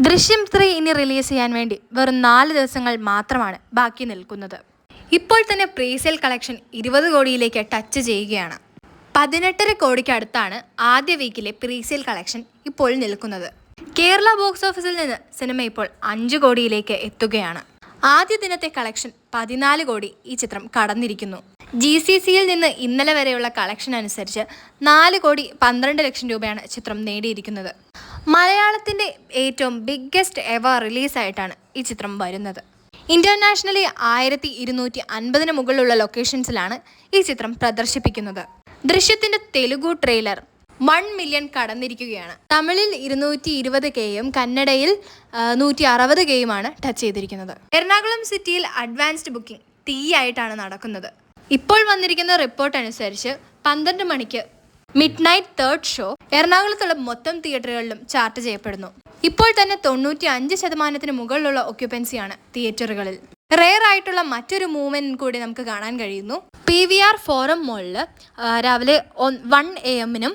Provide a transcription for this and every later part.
ദൃശ്യം 3 ഇനി റിലീസ് ചെയ്യാൻ വേണ്ടി വെറും 4 ദിവസങ്ങൾ മാത്രമാണ് ബാക്കി നിൽക്കുന്നത്. ഇപ്പോൾ തന്നെ പ്രീസെയിൽ കളക്ഷൻ 20 കോടിയിലേക്ക് ടച്ച് ചെയ്യുകയാണ്. 18.5 കോടിക്ക് അടുത്താണ് ആദ്യ വീക്കിലെ പ്രീസെയിൽ കളക്ഷൻ ഇപ്പോൾ നിൽക്കുന്നത്. കേരള ബോക്സ് ഓഫീസിൽ നിന്ന് സിനിമ ഇപ്പോൾ 5 കോടിയിലേക്ക് എത്തുകയാണ്. ആദ്യ ദിനത്തെ കളക്ഷൻ 14 കോടി ഈ ചിത്രം കടന്നിരിക്കുന്നു. GCCയിൽ നിന്ന് ഇന്നലെ വരെയുള്ള കളക്ഷൻ അനുസരിച്ച് 4 കോടി 12 ലക്ഷം രൂപയാണ് ചിത്രം നേടിയിരിക്കുന്നത്. മലയാളത്തിൻ്റെ ഏറ്റവും ബിഗ്ഗസ്റ്റ് എവർ റിലീസായിട്ടാണ് ഈ ചിത്രം വരുന്നത്. ഇൻ്റർനാഷണലി 1250 മുകളിലുള്ള ലൊക്കേഷൻസിലാണ് ഈ ചിത്രം പ്രദർശിപ്പിക്കുന്നത്. ദൃശ്യത്തിൻ്റെ തെലുഗു ട്രെയിലർ 1 മില്യൺ കടന്നിരിക്കുകയാണ്. തമിഴിൽ 220Kയും കന്നഡയിൽ 160Kയുമാണ് ടച്ച് ചെയ്തിരിക്കുന്നത്. എറണാകുളം സിറ്റിയിൽ അഡ്വാൻസ്ഡ് ബുക്കിംഗ് തീയായിട്ടാണ് നടക്കുന്നത്. ഇപ്പോൾ വന്നിരിക്കുന്ന റിപ്പോർട്ട് അനുസരിച്ച് 12 മണിക്ക് മിഡ് നൈറ്റ് തേർഡ് ഷോ എറണാകുളത്തുള്ള മൊത്തം തിയേറ്ററുകളിലും ചാർട്ട് ചെയ്യപ്പെടുന്നു. ഇപ്പോൾ തന്നെ 95% മുകളിലുള്ള ഒക്യുപ്പൻസിയാണ് തിയേറ്ററുകളിൽ. റെയർ ആയിട്ടുള്ള മറ്റൊരു മൂവ്മെന്റ് കൂടി നമുക്ക് കാണാൻ കഴിയുന്നു. PVR ഫോറം മോളിൽ രാവിലെ 1 AM-നും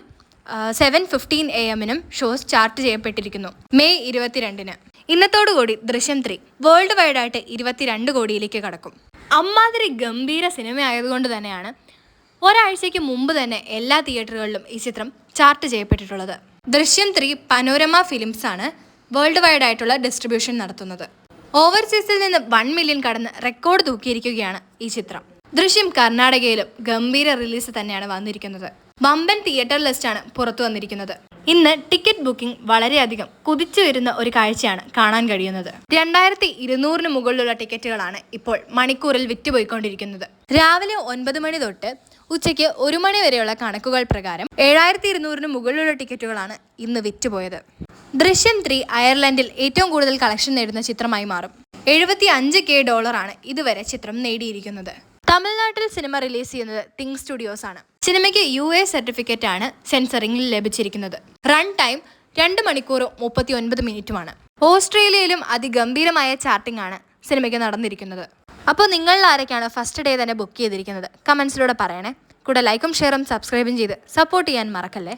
7:15 AM-നും ഷോസ് ചാർട്ട് ചെയ്യപ്പെട്ടിരിക്കുന്നു. മെയ് 22-ന്. ഇന്നത്തോടുകൂടി ദൃശ്യം 3 വേൾഡ് വൈഡ് ആയിട്ട് 22 കോടിയിലേക്ക് കടക്കും. അമ്മാതിരി ഗംഭീര സിനിമ ആയതുകൊണ്ട് തന്നെയാണ് ഒരാഴ്ചയ്ക്ക് മുമ്പ് തന്നെ എല്ലാ തിയേറ്ററുകളിലും ഈ ചിത്രം ചാർട്ട് ചെയ്യപ്പെട്ടിട്ടുള്ളത്. ദൃശ്യം 3 പനോരമ ഫിലിംസ് ആണ് വേൾഡ് വൈഡ് ആയിട്ടുള്ള ഡിസ്ട്രിബ്യൂഷൻ നടത്തുന്നത്. ഓവർസീസിൽ നിന്ന് 1 മില്യൺ കടന്ന് റെക്കോർഡ് തൂക്കിയിരിക്കുകയാണ് ഈ ചിത്രം. ദൃശ്യം കർണാടകയിലും ഗംഭീര റിലീസ് തന്നെയാണ് വന്നിരിക്കുന്നത്. വമ്പൻ തിയേറ്റർ ലിസ്റ്റാണ് പുറത്തു വന്നിരിക്കുന്നത്. ഇന്ന് ടിക്കറ്റ് ബുക്കിംഗ് വളരെയധികം കുതിച്ചു വരുന്ന ഒരു കാഴ്ചയാണ് കാണാൻ കഴിയുന്നത്. 2200-ന് മുകളിലുള്ള ടിക്കറ്റുകളാണ് ഇപ്പോൾ മണിക്കൂറിൽ വിറ്റുപോയിക്കൊണ്ടിരിക്കുന്നത്. രാവിലെ 9 മണി തൊട്ട് ഉച്ചയ്ക്ക് 1 മണി വരെയുള്ള കണക്കുകൾ പ്രകാരം 7200-ന് മുകളിലുള്ള ടിക്കറ്റുകളാണ് ഇന്ന് വിറ്റുപോയത്. ദൃശ്യം 3 അയർലൻഡിൽ ഏറ്റവും കൂടുതൽ കളക്ഷൻ നേടുന്ന ചിത്രമായി മാറും. $75K ഇതുവരെ ചിത്രം നേടിയിരിക്കുന്നത്. തമിഴ്നാട്ടിൽ സിനിമ റിലീസ് ചെയ്യുന്നത് തിങ് സ്റ്റുഡിയോസ് ആണ്. സിനിമയ്ക്ക് UA സർട്ടിഫിക്കറ്റ് ആണ് സെൻസറിംഗിൽ ലഭിച്ചിരിക്കുന്നത്. റൺ ടൈം 2 മണിക്കൂറും 39 മിനിറ്റുമാണ്. ഓസ്ട്രേലിയയിലും അതിഗംഭീരമായ ചാർട്ടിംഗ് ആണ് സിനിമയ്ക്ക് നടന്നിരിക്കുന്നത്. അപ്പോൾ നിങ്ങളിൽ ആരൊക്കെയാണ് ഫസ്റ്റ് ഡേ തന്നെ ബുക്ക് ചെയ്തിരിക്കുന്നത്? കമൻസിലൂടെ പറയണേ. കൂടെ ലൈക്കും ഷെയറും സബ്സ്ക്രൈബും ചെയ്ത് സപ്പോർട്ട് ചെയ്യാൻ മറക്കല്ലേ.